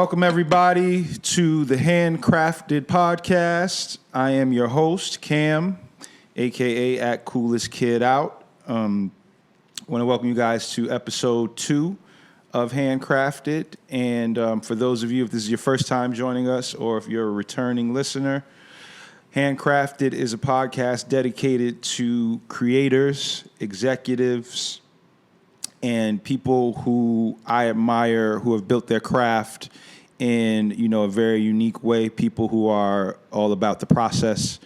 Welcome, everybody, to the Handcrafted podcast. I am your host, Cam, a.k.a. at Coolest Kid Out. I want to welcome you guys to episode 2 of Handcrafted. And for those of you, if this is your first time joining us or if you're a returning listener, Handcrafted is a podcast dedicated to creators, executives, and people who I admire who have built their craft in, a very unique way. People who are all about the process.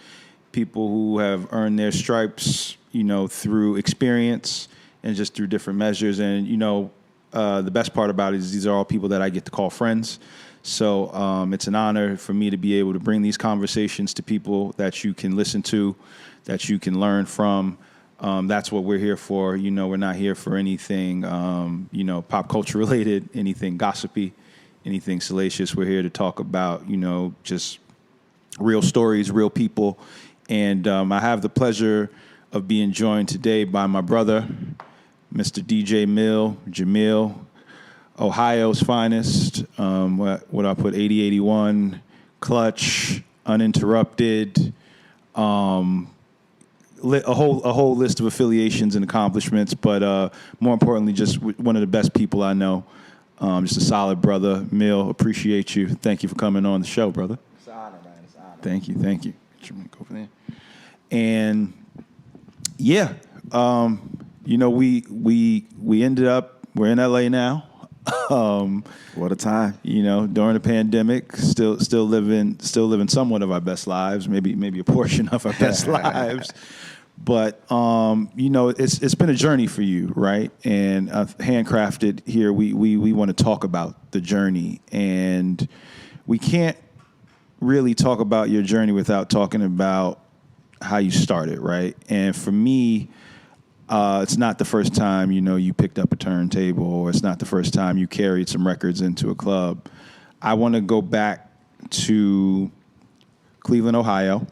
People who have earned their stripes, through experience and just through different measures. And, the best part about it is these are all people that I get to call friends. So it's an honor for me to be able to bring these conversations to people that you can listen to, that you can learn from. That's what we're here for. We're not here for anything, pop culture related, anything gossipy, anything salacious. We're here to talk about, just real stories, real people. And I have the pleasure of being joined today by my brother, Mr. DJ Meel, Jameel, Ohio's finest. What I put, 8081, clutch, uninterrupted, a whole list of affiliations and accomplishments, but more importantly, just one of the best people I know. Just a solid brother. Meel, appreciate you. Thank you for coming on the show, brother. It's an honor, man. It's an honor. Thank you. Go over there. And yeah, we ended up, we're in LA now. What a time. During the pandemic, still living somewhat of our best lives, maybe a portion of our best lives. But it's been a journey for you, right? And Handcrafted here, we want to talk about the journey, and we can't really talk about your journey without talking about how you started, right? And for me, it's not the first time, you picked up a turntable, or it's not the first time you carried some records into a club. I want to go back to Cleveland, Ohio.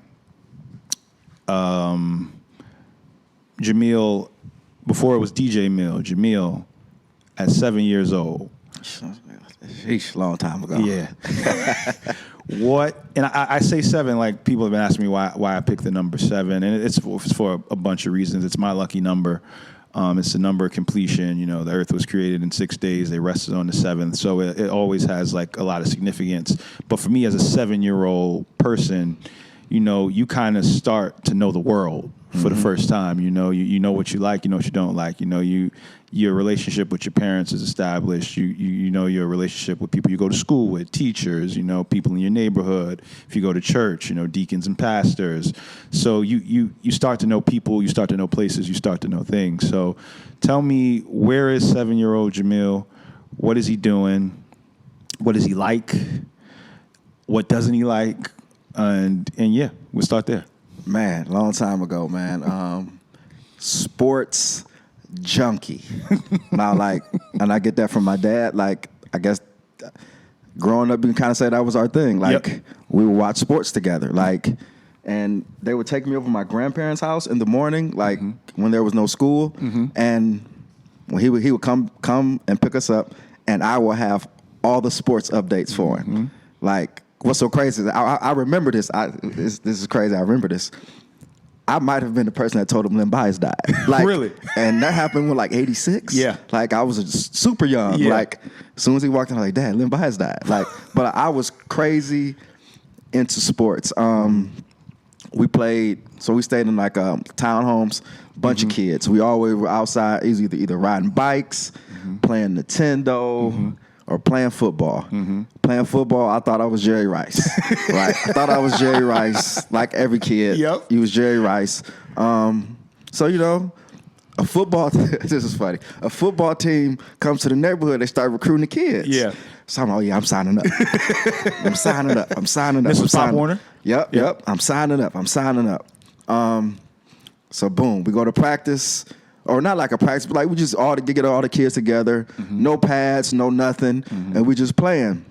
Jameel, before it was DJ Meel, Jameel, at 7 years old. Sheesh, long time ago. Yeah. And I say 7, like people have been asking me why I picked the number 7, and it's for a bunch of reasons. It's my lucky number. It's the number of completion. The earth was created in 6 days. They rested on the 7th. So it always has like a lot of significance. But for me as a 7-year-old person, you kind of start to know the world for the first time. You know what you like, you know what you don't like. Your relationship with your parents is established. You know your relationship with people you go to school with, teachers, people in your neighborhood. If you go to church, deacons and pastors. So you start to know people, you start to know places, you start to know things. So tell me, where is 7-year-old Jameel? What is he doing? What does he like? What doesn't he like? And yeah, we'll start there. Man, long time ago, man. Sports junkie. Now, and I get that from my dad. I guess growing up, you can kind of say that was our thing. We would watch sports together. And they would take me over to my grandparents' house in the morning, when there was no school. And when he would come and pick us up, and I will have all the sports updates for him. What's so crazy is I remember this. This is crazy. I remember this. I might have been the person that told him Len Bias died. Really? And that happened when 86. Yeah. I was super young. Yeah. As soon as he walked in, I was like, Dad, Len Bias died. But I was crazy into sports. We played, so we stayed in townhomes, bunch of kids. We always were outside, either riding bikes, playing Nintendo, or playing football. Playing football, I thought I was Jerry Rice. Right? I thought I was Jerry Rice, like every kid. Yep. He was Jerry Rice. A football, this is funny. A football team comes to the neighborhood, they start recruiting the kids. Yeah. So I'm signing up. I'm signing up. This was Pop Warner? Yep. I'm signing up. So boom, we go to practice. Or not like a practice, but we just get all the kids together, no pads, no nothing, and we just playing.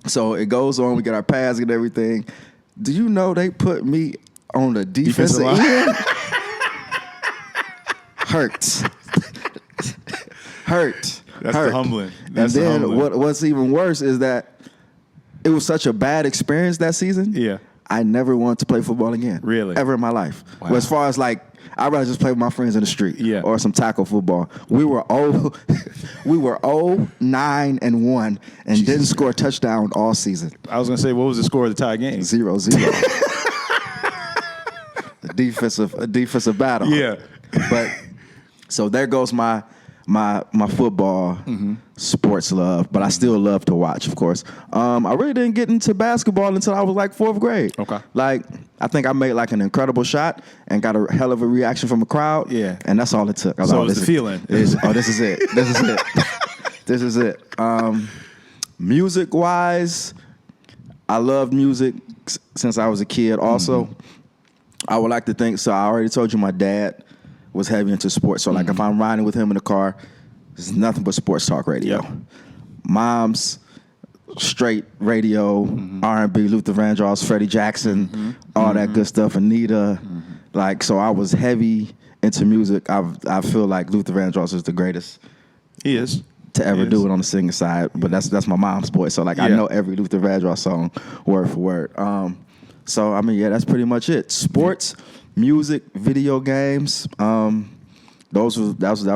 So it goes on, we get our pads and everything. Do you know they put me on the defensive end? Hurts. That's the humbling. That's and then what's even worse is that it was such a bad experience that season. Yeah. I never wanted to play football again. Really? Ever in my life. Wow. But as far as like, I'd rather just play with my friends in the street. Yeah. Or some tackle football. We were 0-9-1 and didn't score a touchdown all season. I was gonna say, what was the score of the tie game? 0-0. a defensive battle. Yeah. But so there goes my football sports love, but I still love to watch, of course. I really didn't get into basketball until I was like 4th grade. Okay. Like, I think I made like an incredible shot and got a hell of a reaction from a crowd. Yeah. And that's all it took. So it was the feeling. This is it. This is it. This is it. Music-wise, I love music since I was a kid also. I would like to think, so I already told you my dad was heavy into sports. So like if I'm riding with him in the car, there's nothing but sports talk radio. Yep. Mom's straight radio, R&B, Luther Vandross, Freddie Jackson, all that good stuff, Anita. Like, so I was heavy into music. I feel like Luther Vandross is the greatest. He is. To ever do it on the singing side, but that's my mom's voice. So like I know every Luther Vandross song word for word. So I mean, yeah, that's pretty much it. Sports, music, video games. That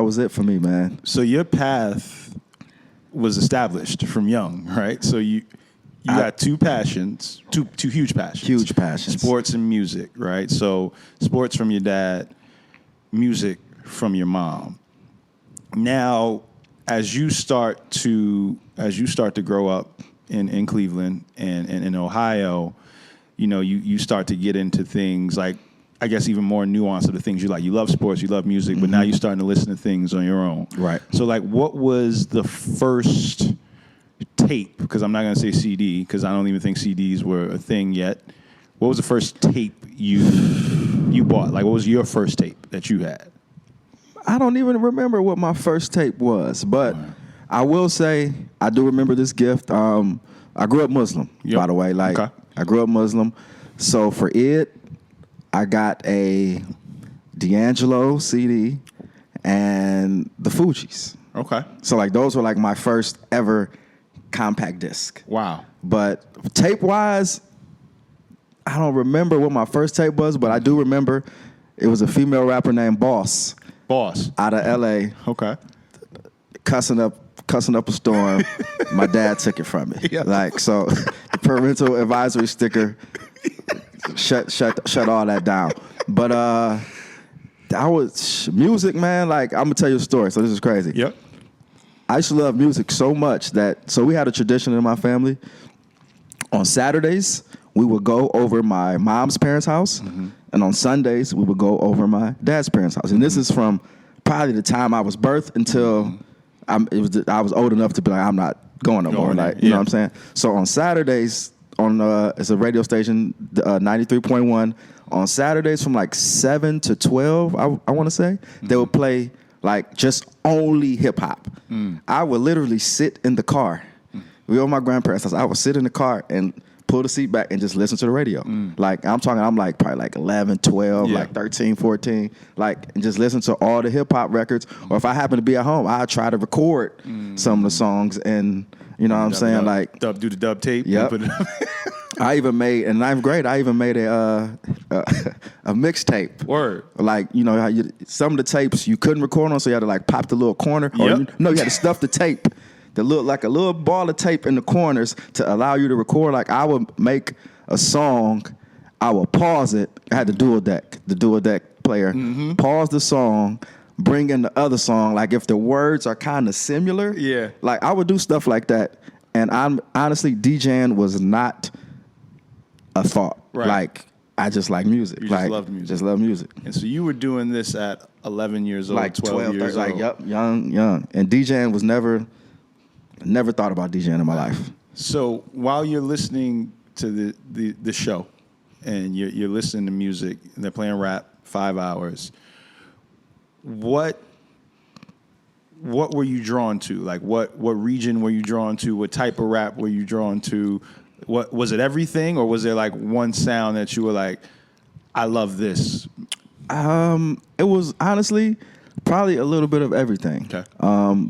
was it for me, man. So your path was established from young, right? So you got two passions, two huge passions. Huge passions. Sports and music, right? So sports from your dad, music from your mom. Now, as you start to grow up in Cleveland and in Ohio, you start to get into things like, I guess, even more nuance of the things you like. You love sports, you love music, but now you're starting to listen to things on your own. Right. So, like, what was the first tape? Because I'm not going to say CD, because I don't even think CDs were a thing yet. What was the first tape you bought? Like, what was your first tape that you had? I don't even remember what my first tape was, but I will say I do remember this gift. I grew up Muslim, by the way. Like, I grew up Muslim. So for it, I got a D'Angelo CD and the Fugees. Okay. So like those were like my first ever compact disc. Wow. But tape-wise, I don't remember what my first tape was, but I do remember it was a female rapper named Boss. Out of L.A. Okay. Cussing up a storm. My dad took it from me. Yeah. Like, so the parental advisory sticker shut all that down. But I was music, man. Like, I'm gonna tell you a story. So this is crazy. Yep. I used to love music so much so we had a tradition in my family. On Saturdays, we would go over my mom's parents' house, and on Sundays, we would go over my dad's parents' house. And this is from probably the time I was birthed until I was old enough to be like, I'm not going no more. Like, you know what I'm saying? So on Saturdays, it's a radio station, 93.1. On Saturdays from like 7 to 12, I want to say, they would play like just only hip hop. I would literally sit in the car. We were at my grandparents' house. I would sit in the car and pull the seat back and just listen to the radio. Like, I'm like probably like 11, 12, like 13, 14, like, and just listen to all the hip hop records. Or if I happen to be at home, I'd try to record some of the songs, and you know what I'm saying? Like, do the dub tape. Yep. I even made, in 9th grade, a mixtape. Word. Like, you know, how some of the tapes you couldn't record on, so you had to like pop the little corner. Or you had to stuff the tape. Like a little ball of tape in the corners to allow you to record. Like, I would make a song, I would pause it. I had the dual deck player. Pause the song, bring in the other song. Like, if the words are kind of similar, like I would do stuff like that. And I'm honestly, DJing was not a thought. Right. Like, I just like music. You just loved music. Just love music. And so you were doing this at 11 years old, Like 12 years 30, old. like, young. And DJing was never thought about DJing in my life. So while you're listening to the show and you're listening to music and they're playing rap 5 hours, what were you drawn to? Like, what region were you drawn to? What type of rap were you drawn to? What was it, everything, or was there like one sound that you were like, I love this? It was honestly probably a little bit of everything. Okay.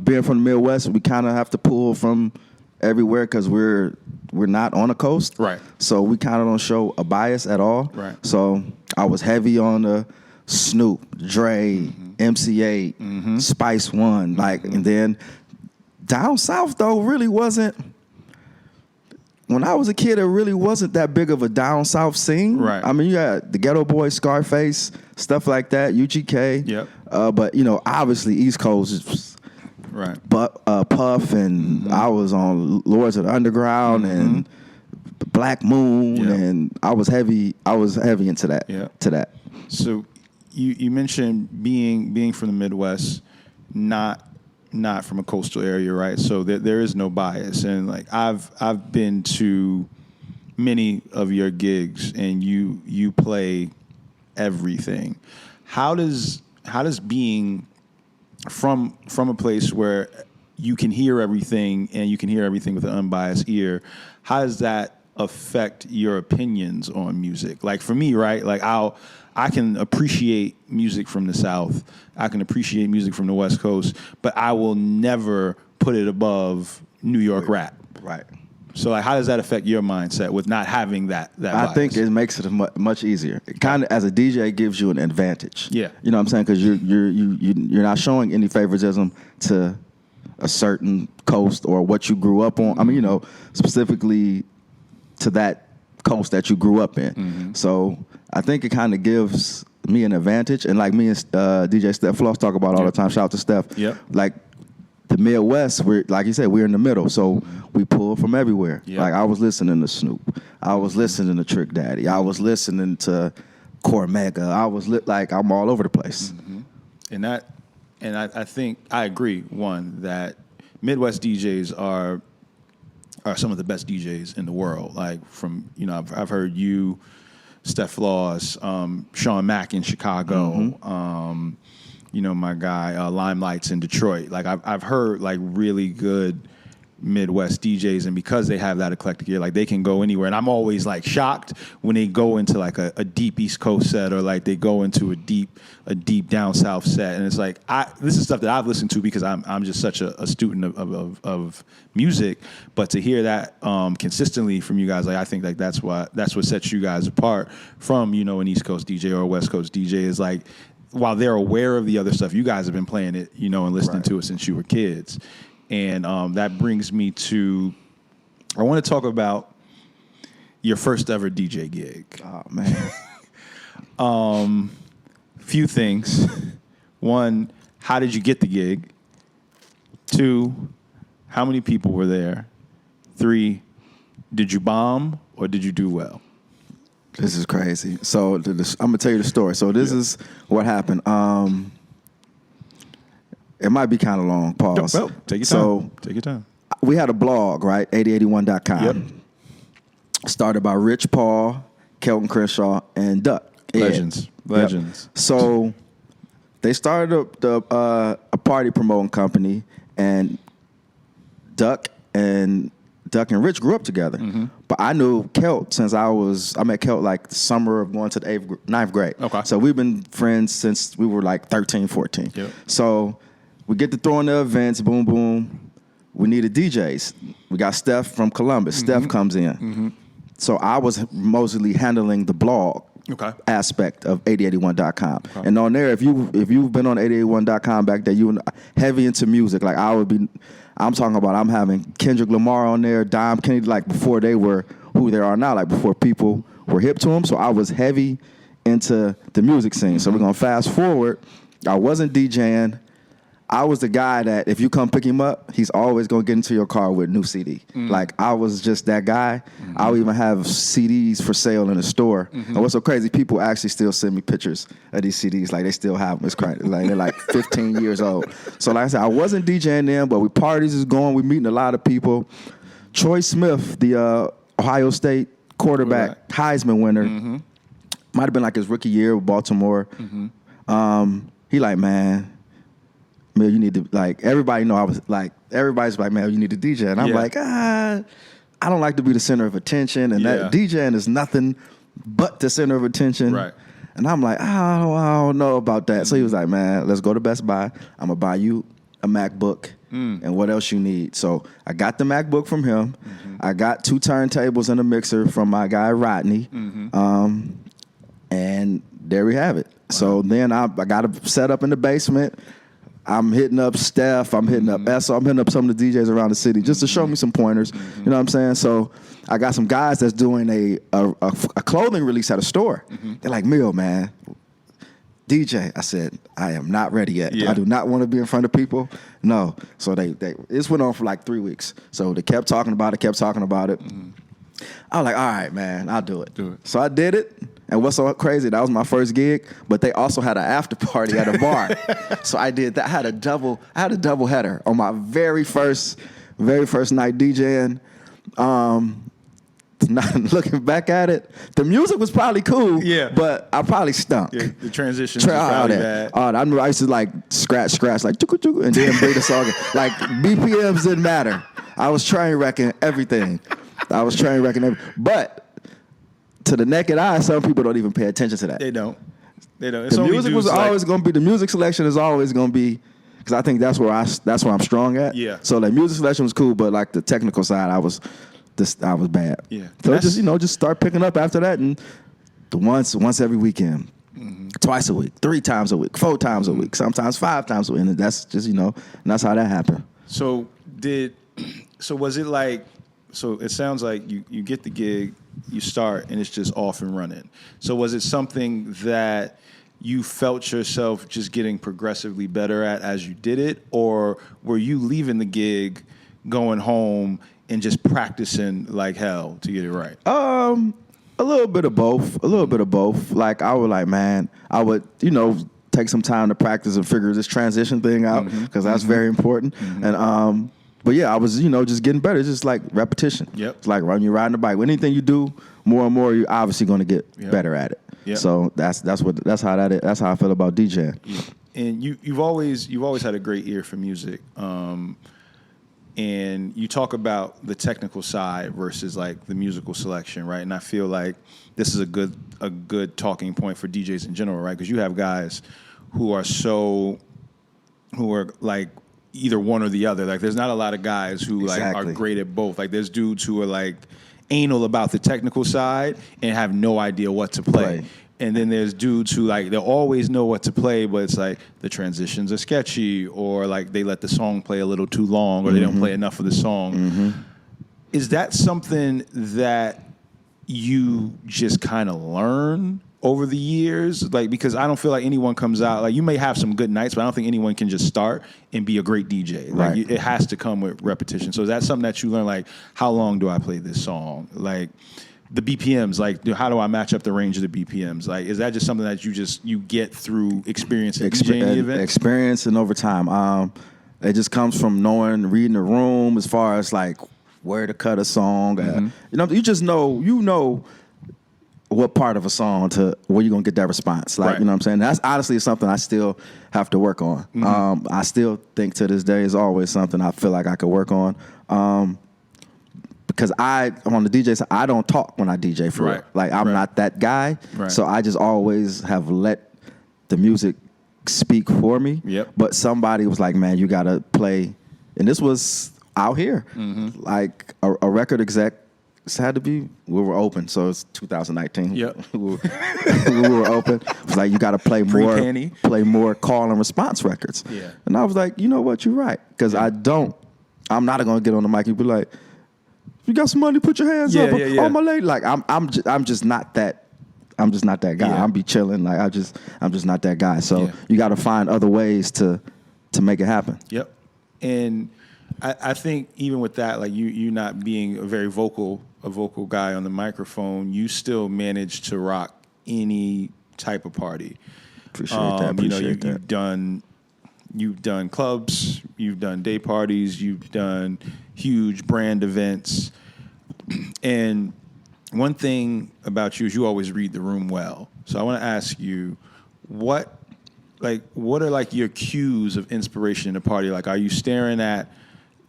Being from the Midwest, we kind of have to pull from everywhere because we're we're not on the coast. Right. So we kind of don't show a bias at all. Right. So I was heavy on the Snoop, Dre, MC8, Spice One, like, and then down south though really wasn't. When I was a kid, it really wasn't that big of a down south scene. Right. I mean, you had the Ghetto Boys, Scarface, stuff like that, UGK. Yep. But you know, obviously East Coast is. Right. But Puff and I was on Lords of the Underground and Black Moon and I was heavy into that. Yeah. To that. So you mentioned being from the Midwest, not from a coastal area, right? So there is no bias, and like I've been to many of your gigs, and you play everything. How does being from a place where you can hear everything and you can hear everything with an unbiased ear, how does that affect your opinions on music? Like for me, right? Like I can appreciate music from the South. I can appreciate music from the West Coast, but I will never put it above New York rap. Right. So like, how does that affect your mindset with not having that bias? I think it makes it much easier. It kind of, as a DJ, gives you an advantage. Yeah. You know what I'm saying? Because you're not showing any favoritism to a certain coast or what you grew up on. I mean, you know, specifically to that coast that you grew up in. So I think it kind of gives me an advantage. And like me and DJ Steph Floss talk about all the time. Shout out to Steph. Yep. Like the Midwest, we're like you said, we're in the middle. So we pull from everywhere. Yep. Like I was listening to Snoop. I was listening to Trick Daddy. I was listening to Cormega. I was like I'm all over the place. And I think I agree. One, that Midwest DJs are some of the best DJs in the world. Like from, you know, I've heard you, Steph Floss, Sean Mack in Chicago, you know, my guy Limelight's in Detroit. Like I've heard like really good Midwest DJs, and because they have that eclectic ear, like they can go anywhere. And I'm always like shocked when they go into like a deep East Coast set, or like they go into a deep down South set. And it's like this is stuff that I've listened to because I'm just such a student of music. But to hear that consistently from you guys, like I think like that's what sets you guys apart from, you know, an East Coast DJ or a West Coast DJ, is like, while they're aware of the other stuff, you guys have been playing it, you know, and listening to it since you were kids. And that brings me to, I want to talk about your first ever DJ gig. Oh, man. Few things. One, how did you get the gig? Two, how many people were there? Three, did you bomb or did you do well? This is crazy. So I'm going to tell you the story. So this is what happened. It might be kind of long. Pause. Well, take your time. So take your time. We had a blog, right? 8081.com. Yep. Started by Rich Paul, Kelton Crenshaw, and Duck. Legends. Yep. So they started a party promoting company, and Duck and Rich grew up together. But I knew Kelt since I met Kelt like the summer of going to the ninth grade. Okay. So we've been friends since we were like 13, 14. Yep. So we get to throwing the events, boom, boom. We needed DJs. We got Steph from Columbus. Steph comes in. So I was mostly handling the blog aspect of 8081.com. Okay. And on there, if you've been on 8081.com back there, you were heavy into music. Like I'm talking about, I'm having Kendrick Lamar on there, Dom Kennedy, like before they were who they are now, like before people were hip to them. So I was heavy into the music scene. So we're going to fast forward. I wasn't DJing. I was the guy that if you come pick him up, he's always going to get into your car with a new CD. Like, I was just that guy. I would even have CDs for sale in the store. And what's so crazy, people actually still send me pictures of these CDs. Like, they still have them. It's crazy. Like, they're like 15 years old. So, like I said, I wasn't DJing them, but parties is going. We meeting a lot of people. Troy Smith, the Ohio State quarterback, Heisman winner, might have been like his rookie year with Baltimore. He like, man, you need to, like, everybody know I was like, everybody's like, man, you need to DJ. And I'm like, I don't like to be the center of attention. And that DJing is nothing but the center of attention. Right. And I'm like, I don't know about that. So he was like, man, let's go to Best Buy. I'm going to buy you a MacBook and what else you need. So I got the MacBook from him. I got 2 turntables and a mixer from my guy Rodney. And there we have it. Wow. So then I got it set up in the basement. I'm hitting up Steph. I'm hitting up Esso. I'm hitting up some of the DJs around the city just to show me some pointers. You know what I'm saying? So I got some guys that's doing a clothing release at a store. They're like, Meel, man, DJ. I said, I am not ready yet. I do not want to be in front of people. No. So this went on for like 3 weeks. So they kept talking about it. I was like, all right, man, I'll do it. So I did it. And what's so crazy, that was my first gig, but they also had an after party at a bar. So I did that. I had a double header on my very first night DJing. Looking back at it, the music was probably cool, but I probably stunk. Yeah, the transitions was probably bad. I remember I used to like scratch, like choo-choo, and then bring the song in. Like BPMs didn't matter. I was train wrecking everything. But to the naked eye, some people don't even pay attention to that. They don't. It's the music was always going to be. The music selection is always going to be, because I think that's where I'm strong at. Yeah. So like music selection was cool, but like the technical side, I was bad. Yeah. So just start picking up after that, and once every weekend, twice a week, 3 times a week, 4 times a week, sometimes 5 times a week, and that's just and that's how that happened. So was it like? So it sounds like you get the gig, you start, and it's just off and running. So was it something that you felt yourself just getting progressively better at as you did it? Or were you leaving the gig, going home, and just practicing like hell to get it right? A little bit of both. Like I would take some time to practice and figure this transition thing out, because that's very important. And but yeah, I was, just getting better. It's just like repetition. Yep. It's like when you're riding a bike. Anything you do more and more, you're obviously going to get better at it. Yep. So that's how that is. That's how I feel about DJing. Yeah. And you've always had a great ear for music. And you talk about the technical side versus like the musical selection, right? And I feel like this is a good talking point for DJs in general, right? Because you have guys who are like either one or the other. Like there's not a lot of guys who like are great at both. Like there's dudes who are like anal about the technical side and have no idea what to play. And then there's dudes who like they'll always know what to play, but it's like the transitions are sketchy, or like they let the song play a little too long, or they don't play enough of the song. Is that something that you just kind of learn over the years? Like, because I don't feel like anyone comes out, like you may have some good nights, but I don't think anyone can just start and be a great DJ. Like it has to come with repetition. So is that something that you learn, like how long do I play this song? Like the BPMs, like how do I match up the range of the BPMs? Like, is that just something that you get through experience in DJing the event? Experience and over time. It just comes from reading the room as far as like where to cut a song. You just know what part of a song to where you're gonna get that response. Like, you know what I'm saying? That's honestly something I still have to work on. I still think to this day is always something I feel like I could work on. Because I'm on the DJ side, I don't talk when I DJ for real. Like I'm not that guy. So I just always have let the music speak for me. But somebody was like, man, you gotta play, and this was out here. Like a record exec had to be, we were open, so it's 2019. We were open. It was like, you got to play more call and response records. And I was like, you know what, you're right, because I'm not going to get on the mic and be like, you got some money, put your hands up. Oh, my lady. Like I'm just not that. I'm just not that guy. I'm be chilling. Like I'm just not that guy. So you got to find other ways to make it happen. And I think even with that, like you not being a very vocal guy on the microphone, you still manage to rock any type of party. Appreciate that. You've done clubs, you've done day parties, you've done huge brand events, and one thing about you is you always read the room well. So I want to ask you, what are like your cues of inspiration in a party? Like, are you staring at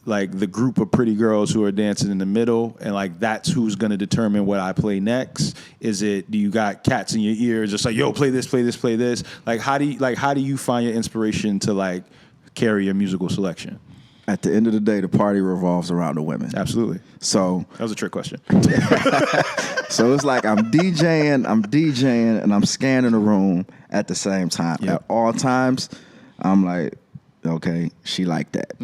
like the group of pretty girls who are dancing in the middle, and like that's who's going to determine what I play next? Do you got cats in your ears just like, yo, play this, play this, play this? Like how do you find your inspiration to like carry your musical selection? at the end of the day, the party revolves around the women. Absolutely. So That was a trick question. so it's like I'm DJing, and I'm scanning the room at the same time. Yep. At all times, I'm like, okay, she like that.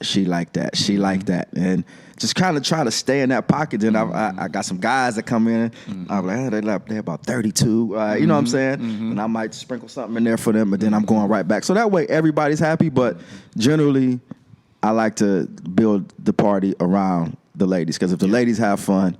She like that. She like that. And just kind of try to stay in that pocket. Then I got some guys that come in. I'm like, they're about 32. You know what I'm saying? And I might sprinkle something in there for them, but then I'm going right back. So that way everybody's happy. But generally, I like to build the party around the ladies, because if the ladies have fun,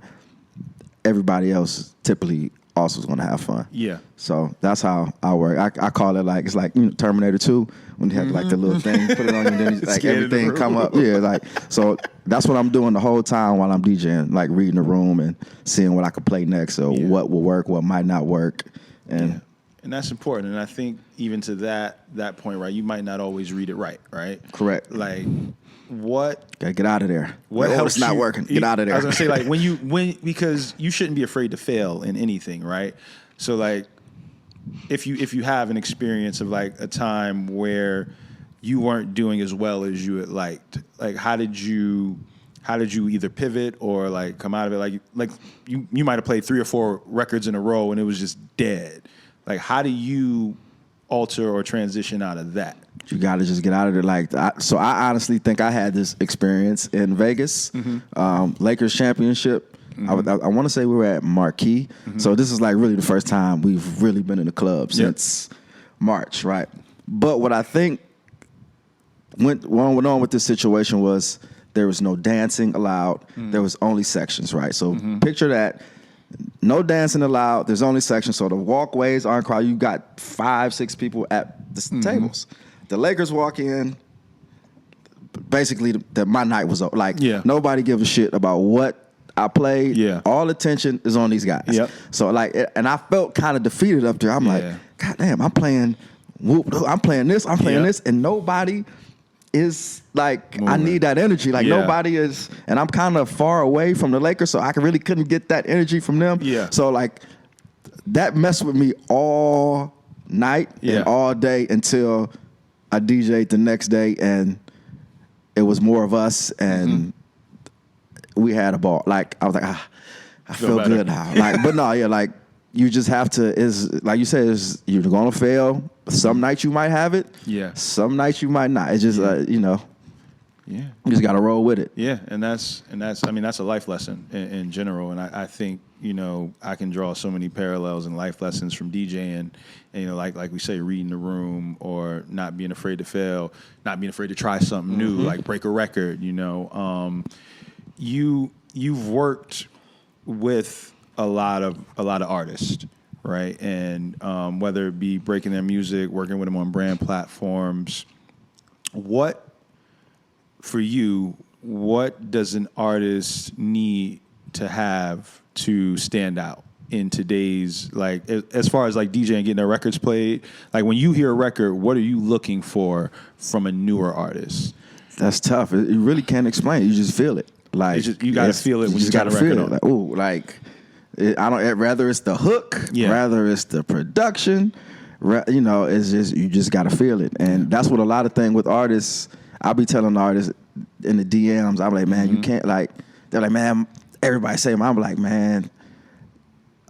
everybody else typically also is going to have fun. Yeah. So that's how I work. I call it like, it's like Terminator 2 when you have like the little thing, put it on you, and then like everything come up. Yeah, like, so that's what I'm doing the whole time while I'm DJing, like reading the room and seeing what I could play next, or what will work, what might not work. And that's important. And I think even to that point, right, you might not always read it right? Correct. Like, what? Gotta get out of there. What helps? It's not working. Get out of there. I was gonna say, like, because you shouldn't be afraid to fail in anything, right? So like, if you have an experience of like a time where you weren't doing as well as you had liked, like how did you either pivot or like come out of it? Like you might have played 3 or 4 records in a row and it was just dead. Like, how do you alter or transition out of that? You got to just get out of there. Like, so I honestly think I had this experience in Vegas, Lakers championship. I want to say we were at Marquee. So this is like really the first time we've really been in the club since March, right? But what I think went on with this situation was there was no dancing allowed. There was only sections, right? So picture that. No dancing allowed. There's only sections. So the walkways aren't crowded. You got 5, 6 people at the tables. The Lakers walk in. Basically, my night was over. Like, nobody gives a shit about what I played. Yeah. All attention is on these guys. Yep. So, like, and I felt kind of defeated up there. I'm like, God damn, I'm playing this, and nobody is like, moving. I need that energy. Like, nobody is, and I'm kind of far away from the Lakers, so I really couldn't get that energy from them. Yeah. So, like, that messed with me all night and all day until I DJ'd the next day, and it was more of us, and we had a ball. Like, I was like, I feel good now. Like, but no, like, you just have to, is like you said, you're going to fail. Some nights you might have it. Yeah. Some nights you might not. It's just, you just got to roll with it. Yeah, and that's I mean, that's a life lesson in general. And I think, I can draw so many parallels and life lessons from DJing, and, like we say, reading the room, or not being afraid to fail, not being afraid to try something new, like break a record, You've worked with a lot of artists, right? And whether it be breaking their music, working with them on brand platforms, for you, what does an artist need to have to stand out in today's, like, as far as like DJing, getting their records played? Like, when you hear a record, what are you looking for from a newer artist? That's tough. You really can't explain it. You just feel it. Like, you got to feel it when you got a record on. Like, ooh, like, rather it's the hook, rather it's the production, it's just, you just got to feel it. And that's what a lot of things with artists, I'll be telling artists in the DMs, I'm like, man, you can't, like, they're like, man, everybody say, I'm like, man,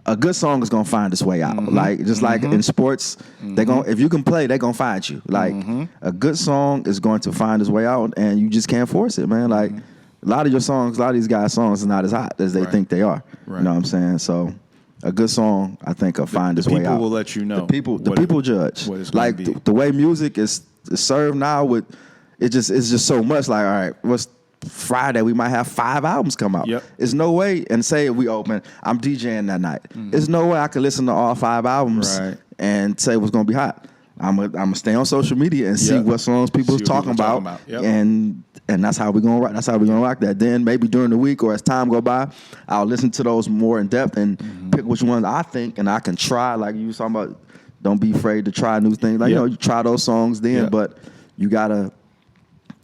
a good song is gonna find its way out. Like, just like in sports, if you can play, they're gonna find you. Like, a good song is going to find its way out, and you just can't force it, man. Like, a lot of your songs, a lot of these guys' songs are not as hot as they think they are. Right. You know what I'm saying? So a good song, I think, will find its way out. People will let you know. The people judge. Like, the way music is served now, with it's just so much. Like, all right, what's Friday? We might have 5 albums come out. Yep. There's no way, and say we open, I'm DJing that night. There's no way I could listen to all 5 albums and say what's gonna be hot. I'm gonna stay on social media and see what songs people's talking about. Yep. And that's how we're gonna rock. That's how we're gonna rock that. Then maybe during the week or as time go by, I'll listen to those more in depth and pick which ones I think, and I can try. Like you was talking about, don't be afraid to try new things. Like, you try those songs then, but you gotta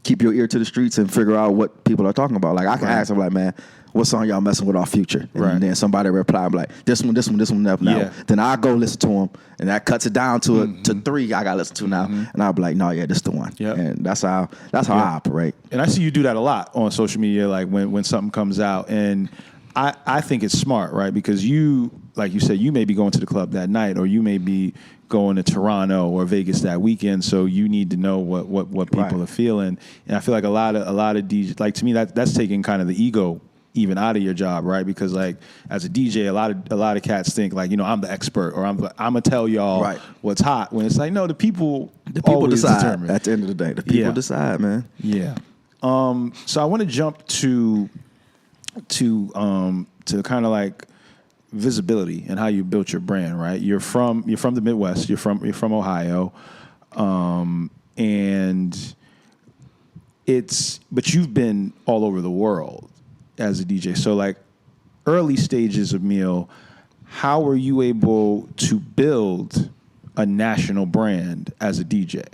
keep your ear to the streets and figure out what people are talking about. Like, I can ask them, like, man, what song y'all messing with off Future? And Right. then somebody reply, I'm like, this one, now. Yeah. Then I go listen to them, and that cuts it down to to 3 I got to listen to now. And I'll be like, no, yeah, this the one. Yep. And that's how I operate. And I see you do that a lot on social media, like when something comes out. And I think it's smart, right? Because you, like you said, you may be going to the club that night, or you may be going to Toronto or Vegas that weekend. So you need to know what people are feeling. And I feel like a lot of DJs, like to me, that's taking kind of the ego even out of your job, right? Because like as a DJ, a lot of cats think like, I'm the expert, or I'm gonna tell y'all what's hot. When it's like, no, the people decide. determine. At the end of the day, the people decide, man. Yeah. So I want to jump to kind of like visibility and how you built your brand, right? You're from the Midwest. You're from Ohio, but you've been all over the world as a DJ. So like early stages of Meel, how were you able to build a national brand as a DJ?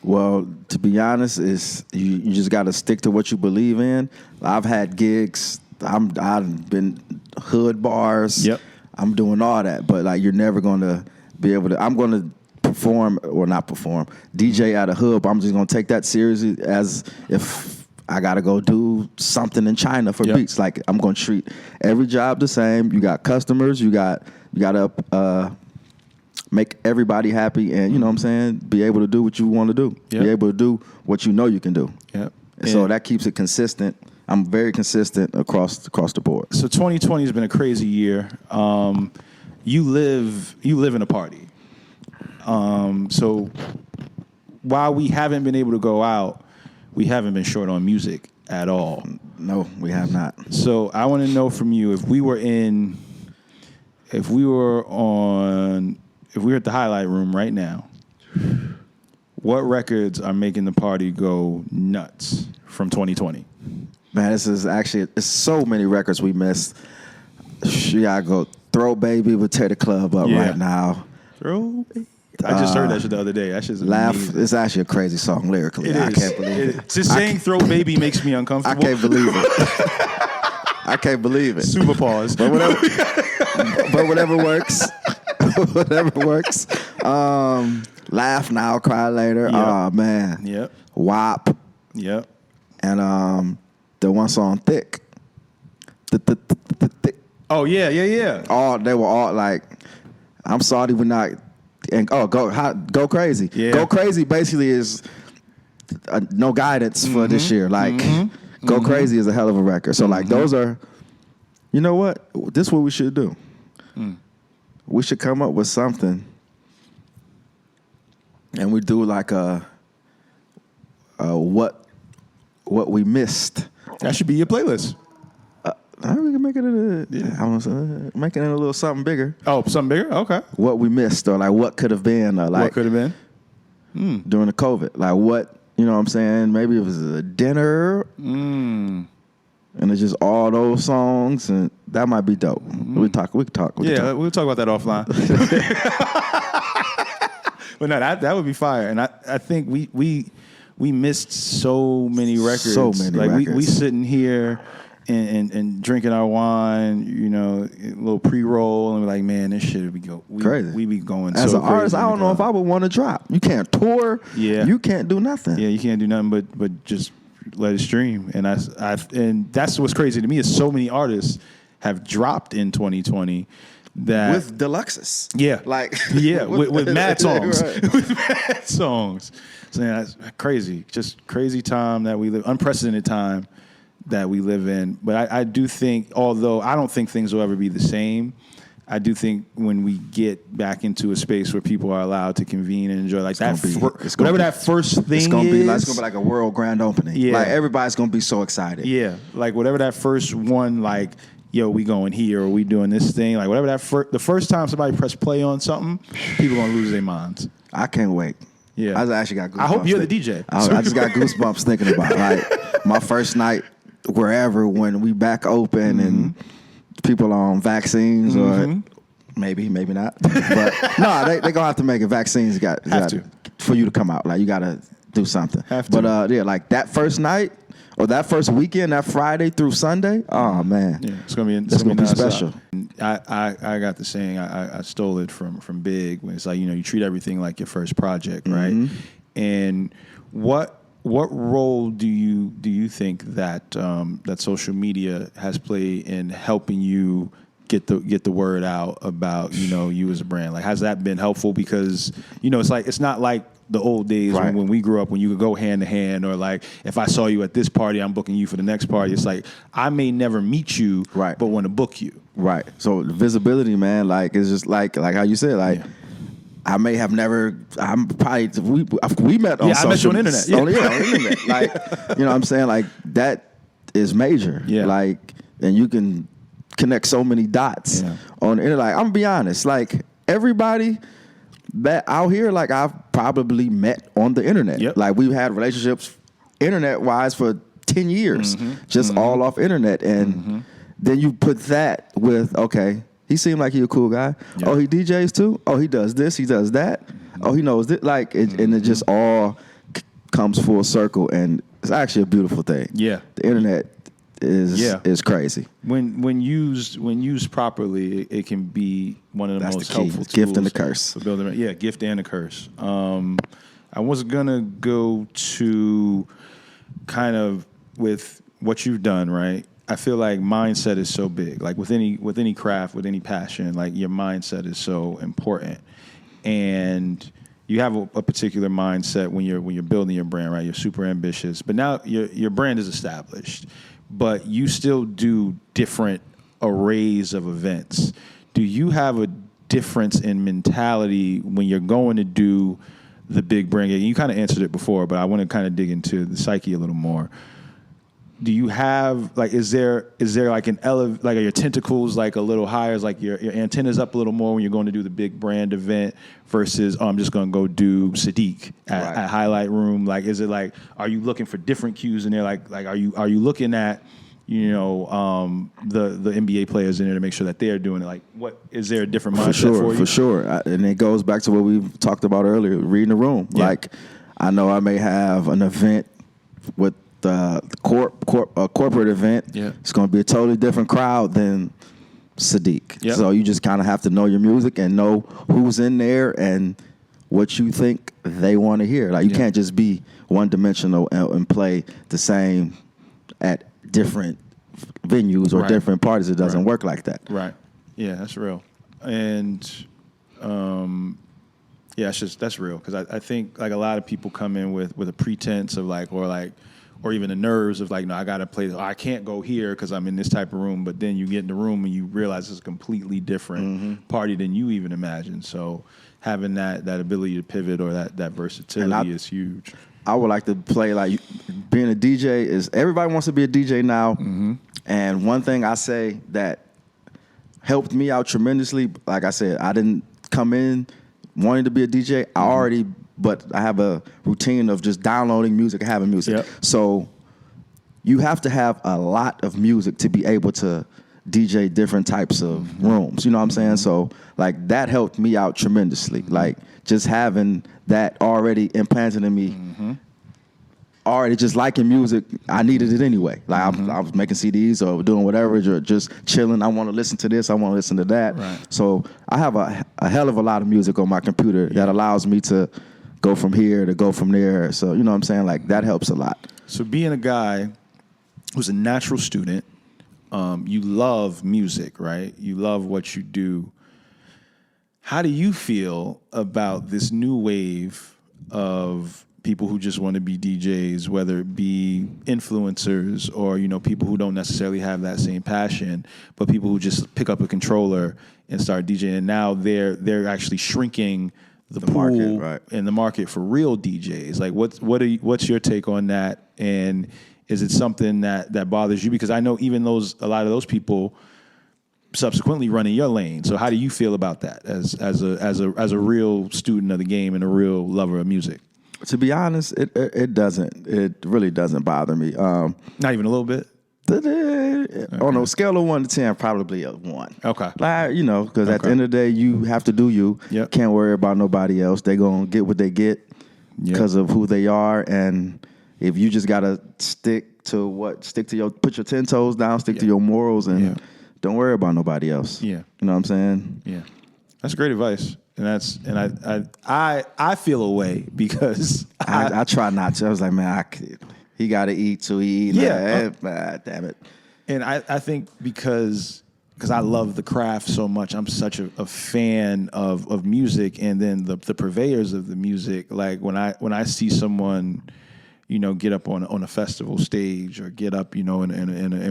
Well, to be honest, is you just got to stick to what you believe in. I've had gigs. I've been hood bars. Yep. I'm doing all that, but like you're never going to be able to. I'm going to perform or not perform, DJ at a hood. But I'm just going to take that seriously as if I got to go do something in China for beats. Like I'm going to treat every job the same. You got customers. You got to make everybody happy, and you know what I'm saying, be able to do what you want to do. Yep. Be able to do what you know you can do. Yep. And so that keeps it consistent. I'm very consistent across the board. So 2020 has been a crazy year. You live in a party. So while we haven't been able to go out, we haven't been short on music at all. No, we have not. So I want to know from you, if we were at the highlight room right now, what records are making the party go nuts from 2020? Man, it's so many records we missed. You gotta go Throw Baby would tear the club up right now. Throw Baby. I just heard that shit the other day. That shit's Laugh. amazing. It's actually a crazy song lyrically. I can't believe it. Just saying Throw Baby makes me uncomfortable. I can't believe it. I can't believe it. Super pause. But whatever works. Whatever works. Laugh Now, Cry Later. Yep. Oh, man. Yep. WAP. Yep. And the one song Thick. Thick. Oh, yeah. They were all like, I'm sorry we're not. And Go Crazy. Yeah. Go Crazy basically is no guidance for this year. Like, Go Crazy is a hell of a record. So like those are, you know what? This is what we should do. We should come up with something, and we do like a what we missed. That should be your playlist. We can make it making it a little something bigger. Oh, something bigger? Okay. What we missed, or like what could have been, or like what could have been during the COVID, like what, you know what I'm saying? Maybe it was a dinner, and it's just all those songs, and that might be dope. We can talk. We'll talk about that offline. But no, that would be fire, and I think we missed so many records. So many records. We sitting here and drinking our wine, you know, a little pre-roll, and we're like, man, this shit would be crazy. We be going as so an artist. crazy. I don't know if I would want to drop. You can't tour. Yeah, you can't do nothing. Yeah, you can't do nothing but just let it stream. And that's what's crazy to me is so many artists have dropped in 2020 that with deluxes. Yeah, like with mad songs, right. With mad songs. So yeah, that's crazy. Just crazy time that we live, unprecedented time that we live in. But I do think, although I don't think things will ever be the same, I do think when we get back into a space where people are allowed to convene and enjoy, like that, whatever that first thing it's gonna be like a world grand opening. Yeah, like everybody's gonna be so excited. Yeah, like whatever that first one, like, yo, we going here or we doing this thing, like whatever the first time somebody press play on something, people gonna lose their minds. I can't wait. Yeah, I actually got goosebumps. I hope you're the DJ. I just got goosebumps thinking about like my first night wherever when we back open and people on vaccines or maybe not. But no, they gonna have to make it. Vaccines got to for you to come out. Like you gotta do something. Have to. But yeah, like that first night or that first weekend, that Friday through Sunday, oh man, Yeah, it's gonna be be special. I got the saying. I stole it from Big when it's like you treat everything like your first project, right? Mm-hmm. And what role do you think that that social media has played in helping you get the word out about you as a brand? Like, has that been helpful? Because it's not like the old days Right. when we grew up, when you could go hand to hand, or like if I saw you at this party, I'm booking you for the next party. It's like I may never meet you, right, but want to book you. Right. So the visibility, man, like it's just like how you said, like I may have never. I'm probably we met on social, I met you on the internet. Yeah. On the internet. Like what I'm saying, like that is major. Yeah. Like, and you can connect so many dots on the internet. Like, I'm gonna be honest, like everybody that out here, like I've probably met on the internet. Yep. Like we've had relationships internet wise for 10 years, just all off internet. And then you put that with, okay, he seemed like he a cool guy. Yep. Oh, he DJs too? Oh, he does this, he does that. Oh, he knows this. Like, and it just all comes full circle, and it's actually a beautiful thing. Yeah. The internet is crazy. When used properly, it can be one of the most helpful tools. Gift and the curse. For building, gift and a curse. I was gonna go to kind of with what you've done, right? I feel like mindset is so big. Like with any craft, with any passion, like your mindset is so important. And you have a particular mindset when you're building your brand, right? You're super ambitious, but now your brand is established, but you still do different arrays of events. Do you have a difference in mentality when you're going to do the big brand? You kind of answered it before, but I want to kind of dig into the psyche a little more. Do you have, like, is there like are your tentacles like a little higher? Is like your antennas up a little more when you're going to do the big brand event versus, I'm just going to go do Sadiq at Highlight Room? Like, is it like, are you looking for different cues in there? Like are you looking at, the NBA players in there to make sure that they're doing it? Like, what is there a different mindset for you? For sure. And it goes back to what we talked about earlier, reading the room. Yeah. Like, I know I may have an event with a corporate event. Yeah. It's going to be a totally different crowd than Sadiq. Yep. So you just kind of have to know your music and know who's in there and what you think they want to hear. Like, you can't just be one-dimensional and play the same at different venues or different parties. It doesn't work like that. Right. Yeah, that's real. And that's real, because I think like a lot of people come in with a pretense of or even the nerves of like, no, I got to play. I can't go here because I'm in this type of room. But then you get in the room and you realize it's a completely different party than you even imagined. So having that ability to pivot or that versatility is huge. I would like to play, like, being a DJ is, everybody wants to be a DJ now. Mm-hmm. And one thing I say that helped me out tremendously, like I said, I didn't come in wanting to be a DJ. But I have a routine of just downloading music and having music. Yep. So you have to have a lot of music to be able to DJ different types of rooms. You know what I'm saying? So, like, that helped me out tremendously. Like, just having that already implanted in me, already just liking music, I needed it anyway. Like, I was making CDs or doing whatever, just chilling. I want to listen to this. I want to listen to that. Right. So I have a hell of a lot of music on my computer that allows me to go from here to go from there. So, you know what I'm saying? Like, that helps a lot. So being a guy who's a natural student, you love music, right? You love what you do. How do you feel about this new wave of people who just want to be DJs, whether it be influencers or, people who don't necessarily have that same passion, but people who just pick up a controller and start DJing? And now they're actually shrinking the pool market, in the market for real DJs. Like, what's your take on that? And is it something that bothers you? Because I know even a lot of those people subsequently run in your lane. So how do you feel about that as a real student of the game and a real lover of music? To be honest, it really doesn't bother me. Not even a little bit? On a scale of 1 to 10, probably a 1. Okay. Like, because at the end of the day, you have to do you. Yep. Can't worry about nobody else. They're going to get what they get because of who they are. And if you just got to stick put your 10 toes down, stick to your morals, and don't worry about nobody else. Yeah. You know what I'm saying? Yeah. That's great advice. And I feel a way because I try not to. I was like, man, he got to eat, so he eat. Yeah. Damn it. And I think because I love the craft so much, I'm such a fan of music, and then the purveyors of the music. Like when I see someone, get up on a festival stage or get up, in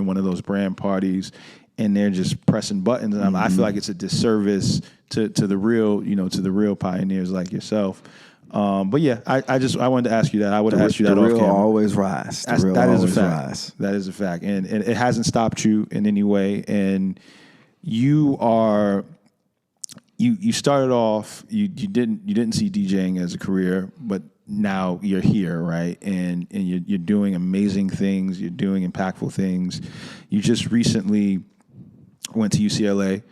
one of those brand parties, and they're just pressing buttons, and I feel like it's a disservice to the real pioneers like yourself. But yeah, I wanted to ask you that. I would have asked you that off camera. The real always rise. That is a fact. That is a fact, and it hasn't stopped you in any way. And you started off. You didn't see DJing as a career, but now you're here, right? And you're doing amazing things. You're doing impactful things. You just recently went to UCLA,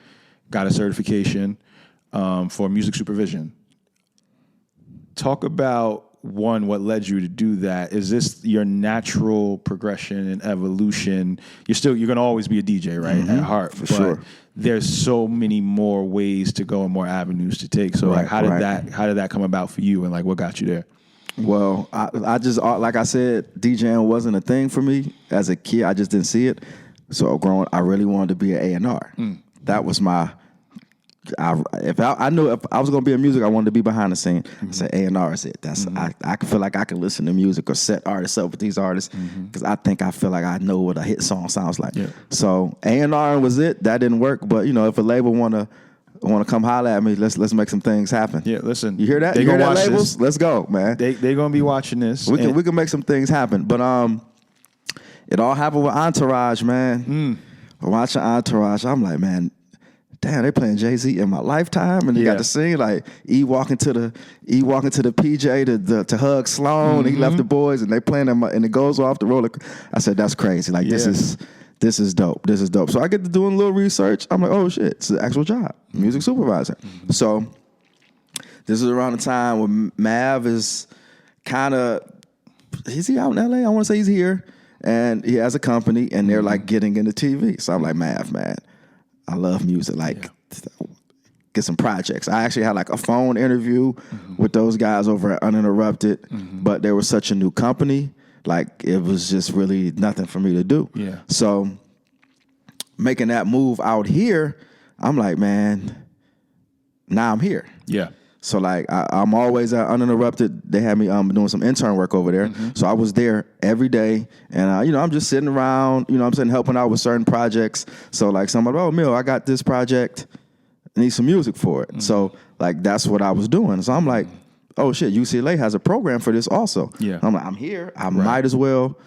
got a certification for music supervision. Talk about, one, what led you to do that. Is this your natural progression and evolution? You're going to always be a DJ, right? At heart. For sure. There's so many more ways to go and more avenues to take. So how did that come about for you, and what got you there? Well, I just, like I said, DJing wasn't a thing for me as a kid. I just didn't see it. So growing, I really wanted to be an A&R. That was my. If I knew if I was gonna be in music, I wanted to be behind the scene. I said A&R is it. That's I feel like I can listen to music or set artists up with these artists because I feel like I know what a hit song sounds like. Yeah. So A&R was it. That didn't work, but if a label wanna come holler at me, let's make some things happen. Yeah, listen. You hear that? You hear that, labels? Let's go, man. They're gonna be watching this. We can make some things happen. But it all happened with Entourage, man. Watching Entourage, I'm like, man. Damn, they playing Jay-Z in my lifetime, and they got to sing E walking to the PJ to hug Sloan. He left the boys, and they playing them, and it goes off the roller. I said, that's crazy. This is dope. This is dope. So I get to doing a little research. I'm like, oh shit, it's an actual job, music supervisor. So this is around the time when Mav is is he out in LA? I want to say he's here, and he has a company, and they're getting into TV. So I'm like, Mav, man. I love music. Get some projects. I actually had a phone interview with those guys over at Uninterrupted, but they were such a new company. It was just really nothing for me to do. Yeah. So making that move out here, I'm like, man, now I'm here. Yeah. So I'm always at Uninterrupted. They had me doing some intern work over there. So I was there every day, and I'm just sitting around. I'm sitting helping out with certain projects. So somebody, oh Meel, I got this project. I need some music for it. So that's what I was doing. So I'm like, oh shit, UCLA has a program for this also. Yeah. I'm like, I'm here. I might as well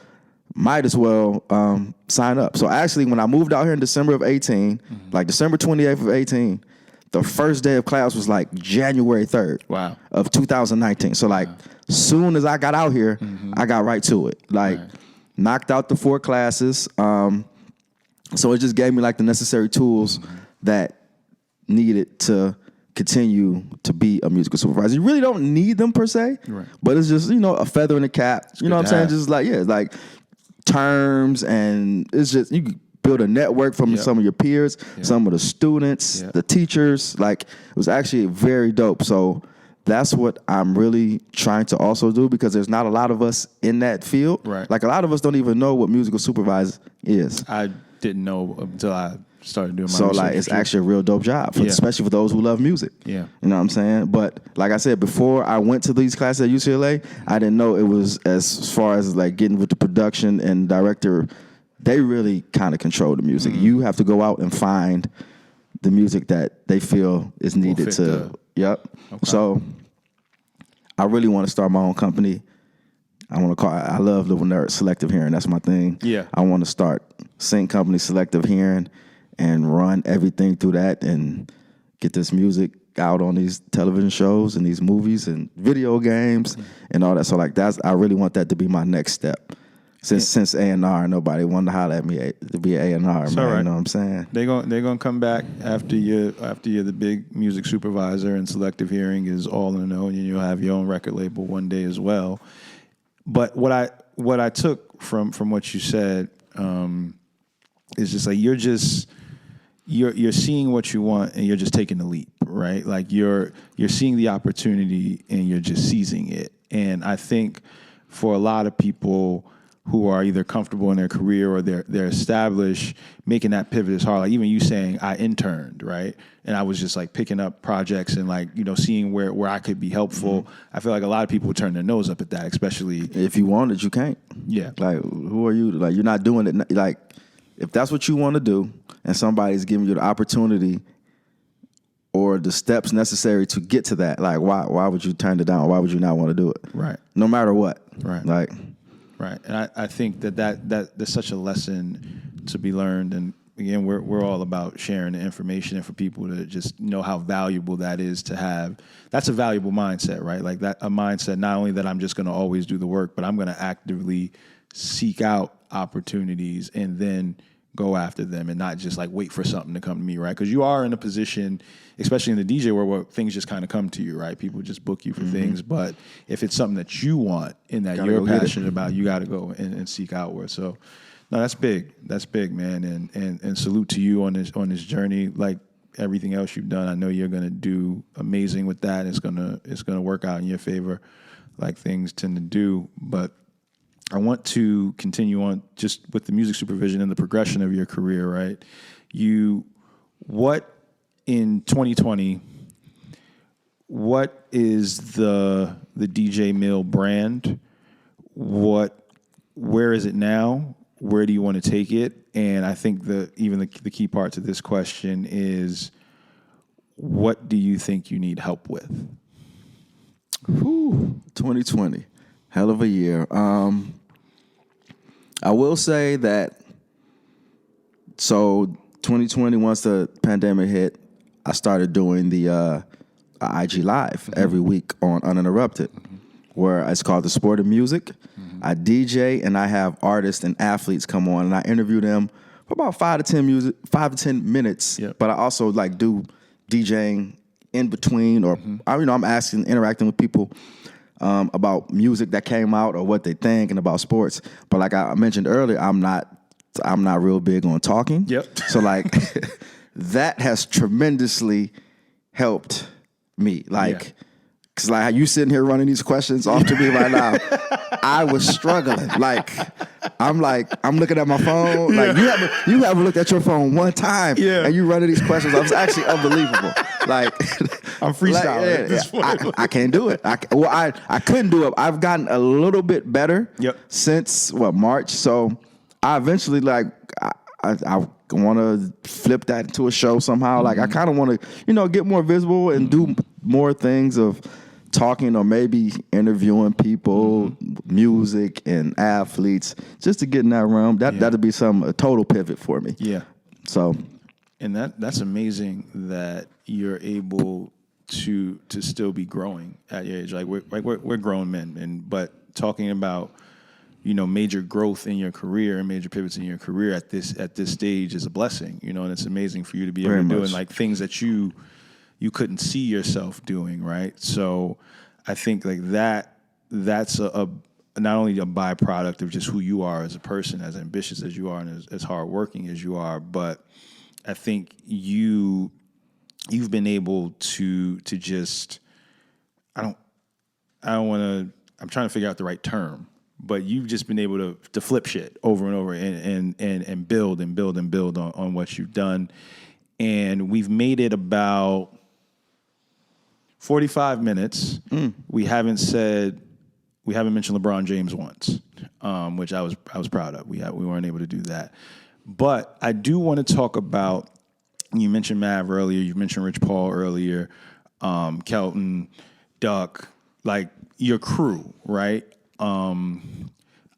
sign up. So actually, when I moved out here in December of 18, December 28th of 18. The first day of class was January 3rd of 2019. So soon as I got out here, I got right to it. Knocked out the 4 classes. So it just gave me the necessary tools that needed to continue to be a musical supervisor. You really don't need them per se, but it's just, a feather in the cap. You know what I'm saying? Just terms, and it's just, you build a network from some of your peers, some of the students, the teachers. It was actually very dope. So that's what I'm really trying to also do, because there's not a lot of us in that field. Right. A lot of us don't even know what musical supervisor is. I didn't know until I started doing my so research. It's actually a real dope job, especially for those who love music. Yeah. You know what I'm saying? But like I said, before I went to these classes at UCLA, I didn't know it was as far as getting with the production and director. They really kind of control the music. You have to go out and find the music that they feel is needed to. Yep. Okay. So I really want to start my own company. I want to call it, I love Little Nerd Selective Hearing. That's my thing. Yeah. I want to start Sync Company Selective Hearing and run everything through that and get this music out on these television shows and these movies and video games and all that. So I really want that to be my next step. Since A&R, nobody wanted to holler at me to be an A&R, man. Right. You know what I'm saying? They're gonna come back after you're the big music supervisor, and Selective Hearing is all in the know, and you'll have your own record label one day as well. But what what I took from what you said is just like you're seeing what you want and you're just taking the leap, right? Like you're seeing the opportunity and you're just seizing it. And I think for a lot of people who are either comfortable in their career or they're established, making that pivot is hard. Like even you saying I interned, right? And I was just like picking up projects and like, seeing where I could be helpful. Mm-hmm. I feel like a lot of people turn their nose up at that, especially if you want it, you can't. Yeah. Like who are you? Like you're not doing it. Like if that's what you want to do and somebody's giving you the opportunity or the steps necessary to get to that, like why would you turn it down? Why would you not want to do it? Right. No matter what. Right. Like. Right, and I think that there's such a lesson to be learned, and again, we're all about sharing the information and for people to just know how valuable that is to have. That's a valuable mindset, right? Like that a mindset not only that I'm just going to always do the work, but I'm going to actively seek out opportunities and then go after them and not just like wait for something to come to me, right? Because you are in a position, especially in the DJ world, where things just kind of come to you, right? People just book you for things. But if it's something that you want and that you're passionate about, you got to go and seek outward. So, no, that's big. That's big, man. And salute to you on this journey. Like everything else you've done, I know you're going to do amazing with that. It's gonna work out in your favor, like things tend to do. But I want to continue on just with the music supervision and the progression of your career, right? What in 2020, what is the DJ Meel brand? Where is it now? Where do you want to take it? And I think the key part to this question is, what do you think you need help with? 2020. Hell of a year. I will say that, so 2020, once the pandemic hit, I started doing the IG Live every week on Uninterrupted, where it's called The Sport of Music. I DJ and I have artists and athletes come on and I interview them for about 5 to 10 minutes. Yep. But I also like do DJing in between, or I'm interacting with people about music that came out or what they think and about sports. But like I mentioned earlier, I'm not real big on talking. Yep. So like that has tremendously helped me. Like, cause like you sitting here running these questions off to me right now, I was struggling. Like, I'm looking at my phone. Like you haven't looked at your phone one time, and you running these questions. I was actually unbelievable. Like I'm freestyling at this point. I can't do it. I couldn't do it. I've gotten a little bit better since March. So I eventually I want to flip that into a show somehow. Like I kind of want to get more visible and do more things of talking or maybe interviewing people, music and athletes, just to get in that realm. That'd be a total pivot for me. Yeah. So, and that's amazing that you're able to still be growing at your age. Like we're grown men, but talking about major growth in your career and major pivots in your career at this stage is a blessing. And it's amazing for you to be able to do, and like things that you couldn't see yourself doing, right? So I think like that's a not only a byproduct of just who you are as a person, as ambitious as you are and as hardworking as you are, but I think you've been able to just I'm trying to figure out the right term, but you've just been able to flip shit over and over and build and build and build on what you've done. And we've made it about 45 minutes. We haven't mentioned LeBron James once, which I was proud of. We weren't able to do that. But I do want to talk about, you mentioned Mav earlier, you mentioned Rich Paul earlier, Kelton, Duck, like your crew, right? I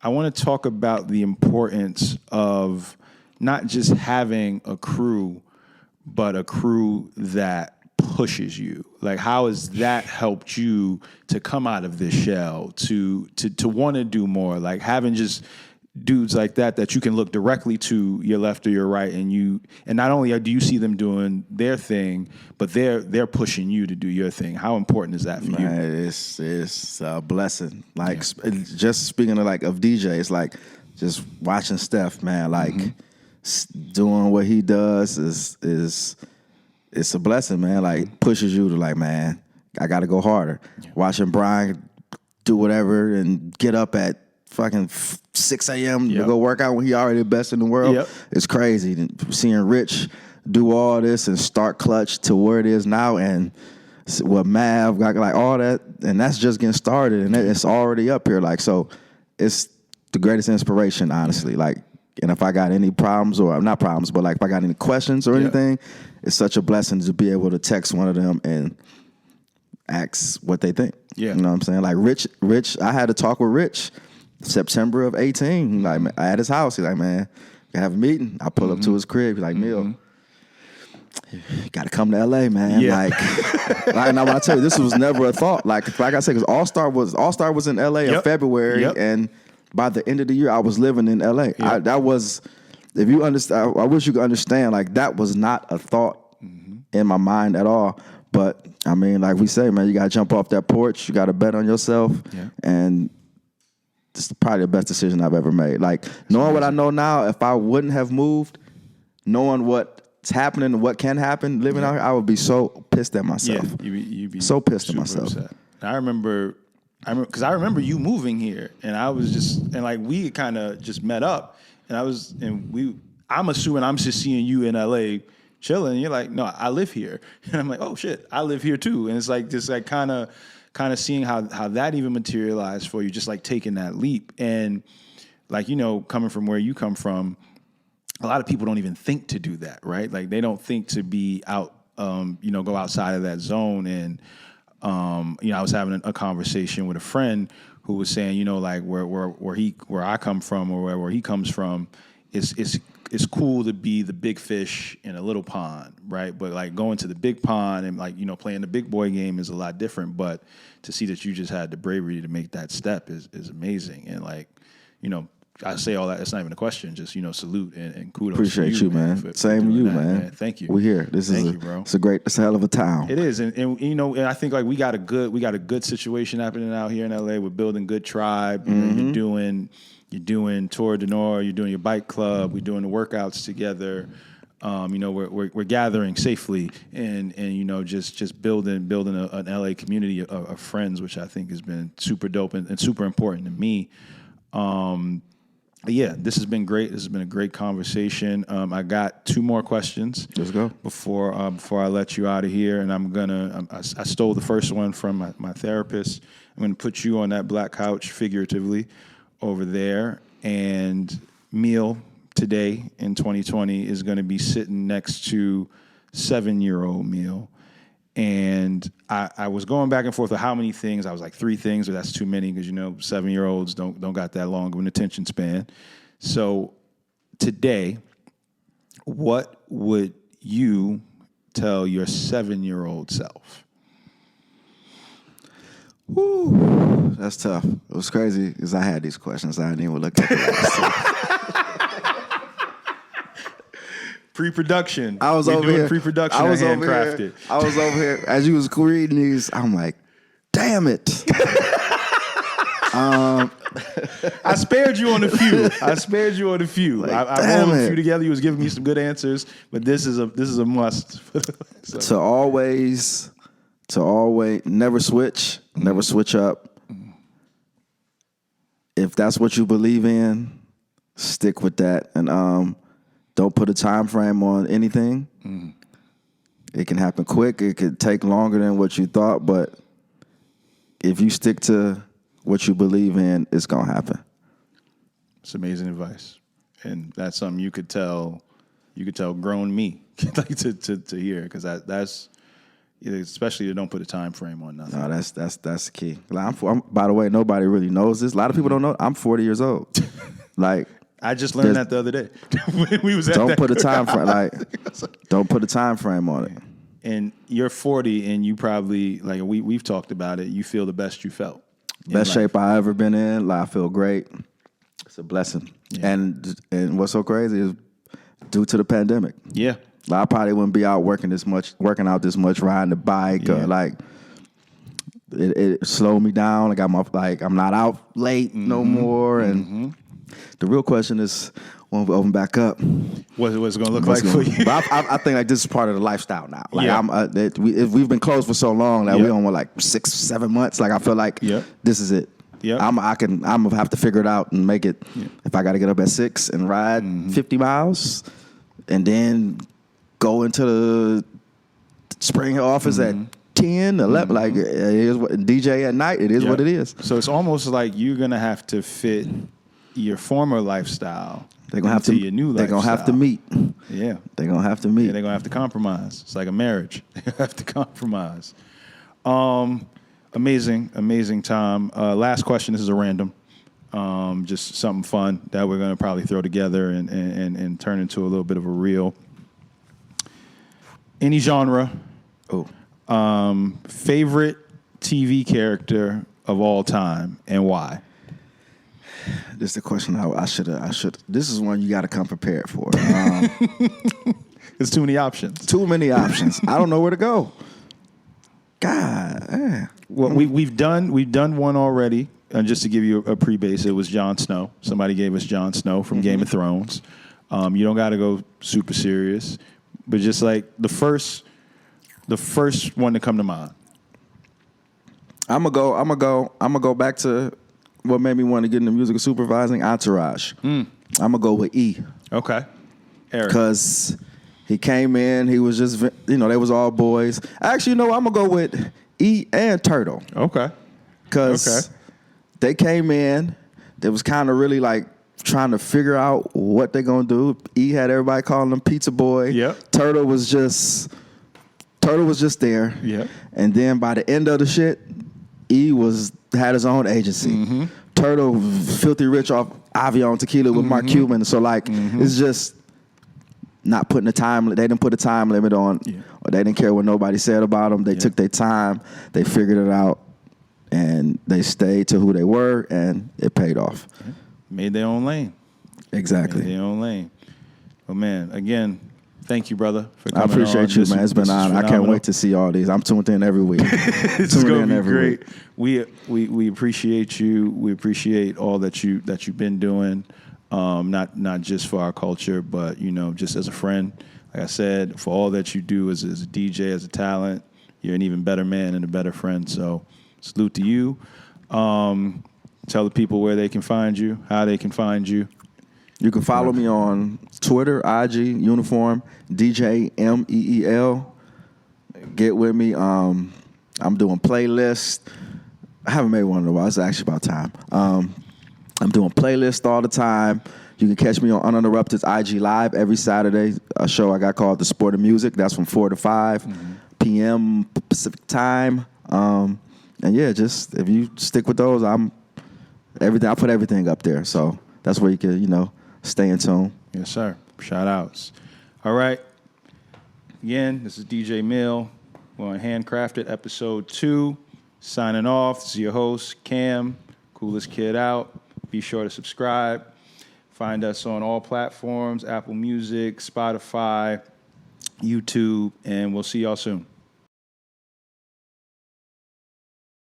want to talk about the importance of not just having a crew, but a crew that pushes you. Like, how has that helped you to come out of this shell, to want to do more? Like, having just dudes like that you can look directly to your left or your right, and not only do you see them doing their thing, but they're pushing you to do your thing. How important is that for you? It's a blessing. Like just speaking of DJ, it's like just watching Steph, man. Like doing what he does is it's a blessing, man. Like pushes you to like, man, I got to go harder. Yeah. Watching Brian do whatever and get up at fucking 6 a.m. to go work out when he already the best in the world. It's crazy. And seeing Rich do all this and start Clutch to where it is now, and with Mav, like all that, and that's just getting started, and it's already up here. Like, so it's the greatest inspiration, honestly. Like, and if I got any problems, or not problems, but like if I got any questions or anything, it's such a blessing to be able to text one of them and ask what they think. Yeah. You know what I'm saying? Like Rich, I had to talk with Rich September of 18. Like, at his house. He's like, man, we have a meeting. I pull up to his crib. He's like, Meel, you gotta come to LA, man. Yeah. Like now when I tell you, this was never a thought. Like I said, because All-Star was in LA in February, and by the end of the year, I was living in LA. That was, if you understand, I wish you could understand, like that was not a thought in my mind at all. But I mean, like we say, man, you gotta jump off that porch. You gotta bet on yourself, and it's probably the best decision I've ever made. Like knowing what I know now, if I wouldn't have moved, knowing what's happening and what can happen, living out here, I would be so pissed at myself. Yeah, you'd be so pissed at myself. Upset. I remember because I remember you moving here, and I was just, and like we kind of just met up, and I'm assuming I'm just seeing you in LA chilling, and you're like, no, I live here, and I'm like, oh shit, I live here too, and it's like just like kind of seeing how that even materialized for you, just like taking that leap, and like, you know, coming from where you come from, a lot of people don't even think to do that, right? Like they don't think to be out, go outside of that zone. And I was having a conversation with a friend who was saying, you know, like where I come from, or where he comes from, it's cool to be the big fish in a little pond, right? But like going to the big pond and like, you know, playing the big boy game is a lot different. But to see that you just had the bravery to make that step is amazing. And like, you know, I say all that, it's not even a question, just, you know, salute and kudos. Appreciate you, man. Same to you, man. Thank you. We're here. This is it's a hell of a town. It is. And you know, and I think like we got a good situation happening out here in LA. We're building good tribe. You know, you're doing Tour de Nord, you're doing your bike club, we're doing the workouts together. You know, we're gathering safely and you know, just building an LA community of friends, which I think has been super dope and super important to me. Yeah, this has been great. This has been a great conversation. I got 2 more questions. Let's go. Before I let you out of here, and I stole the first one from my therapist. I'm gonna put you on that black couch figuratively over there, and Meel today in 2020 is going to be sitting next to 7-year-old Meel. And I was going back and forth with how many things. I was like 3 things, but that's too many because, you know, 7-year-olds don't got that long of an attention span. So today, what would you tell your 7-year-old self? Woo, that's tough. It was crazy because I had these questions. I didn't even look at them. Pre-production. I was over here. Pre-production. I was over Handcrafted. Here. I was over here as you was reading these. I'm like, damn it. I spared you on a few. Like, I rolled a few together. You was giving me some good answers, but this is a must. So. To always never switch up. If that's what you believe in, stick with that, and don't put a time frame on anything. It can happen quick. It could take longer than what you thought, but if you stick to what you believe in, it's gonna happen. It's amazing advice, and that's something you could tell grown me like to hear, because that's especially to don't put a time frame on nothing. No, that's the key. Like, I'm, by the way, nobody really knows this. A lot of people don't know. I'm 40 years old. Like. I just learned that the other day. When we was don't put a time frame. Like, don't put a time frame on it. And you're 40, and you probably, like we've talked about it. You feel the best you felt. Best shape I ever been in. Like, I feel great. It's a blessing. Yeah. And what's so crazy is due to the pandemic. Yeah. I probably wouldn't be out working out this much, riding the bike, or like it slowed me down. I'm not out late no more. And the real question is, when we open back up, what's it going to look like for you? But I think like this is part of the lifestyle now. Like we've been closed for so long that we on like 6-7 months. Like I feel like this is it. Yeah, I'm gonna have to figure it out and make it. Yeah. If I got to get up at 6 and ride 50 miles, and then go into the Spring Hill office at 10, 11, like it is what DJ at night. It is what it is. So it's almost like you're gonna have to fit your former lifestyle. They're gonna have to your new lifestyle. They're gonna have to meet. Yeah, they're gonna have to meet. Yeah, they're gonna have to compromise. It's like a marriage. They have to compromise. Amazing time. Last question. This is a random, just something fun that we're gonna probably throw together and turn into a little bit of a reel. Any genre. Favorite TV character of all time and why? This is the question I should. This is one you got to come prepared for. There's too many options. I don't know where to go. God. Well, we've done one already. And just to give you a pre-base, it was Jon Snow. Somebody gave us Jon Snow from Game of Thrones. You don't got to go super serious, but just like the first one to come to mind. I'm gonna go back to what made me want to get into musical supervising, Entourage. I'm gonna go with E. Okay. Eric. Because he came in, he was just, they was all boys. Actually, I'm gonna go with E and Turtle. Okay. Because they came in, they was kind of really like trying to figure out what they're gonna do. E had everybody calling him Pizza Boy. Yep. Turtle was just there. Yeah. And then by the end of the shit, E had his own agency. Turtle, filthy rich off Avion Tequila with Mark Cuban. So it's just not putting the time. They didn't put a time limit on, or they didn't care what nobody said about them. They took their time. They figured it out, and they stayed to who they were, and it paid off. Made their own lane. Exactly. Made their own lane. Well, man, again, thank you, brother, for coming on. I appreciate you, man. It's been on. I can't wait to see all these. I'm tuned in every week. It's going to be great. We appreciate you. We appreciate all that you've been doing, not just for our culture, but just as a friend. Like I said, for all that you do as a DJ, as a talent, you're an even better man and a better friend. So salute to you. Tell the people where they can find you, how they can find you. You can follow me on Twitter, IG, uniform, DJ Meel. Get with me. I'm doing playlists. I haven't made one in a while. It's actually about time. I'm doing playlists all the time. You can catch me on Uninterrupted IG Live every Saturday. A show I got called The Sport of Music. That's from 4 to 5 p.m. Pacific time. And yeah, just if you stick with those, I put everything up there. So that's where you can, stay in tune. Yes, sir. Shout outs. All right. Again, this is DJ Meel. We're on Handcrafted, episode 2. Signing off. This is your host, Cam. Coolest kid out. Be sure to subscribe. Find us on all platforms, Apple Music, Spotify, YouTube, and we'll see y'all soon.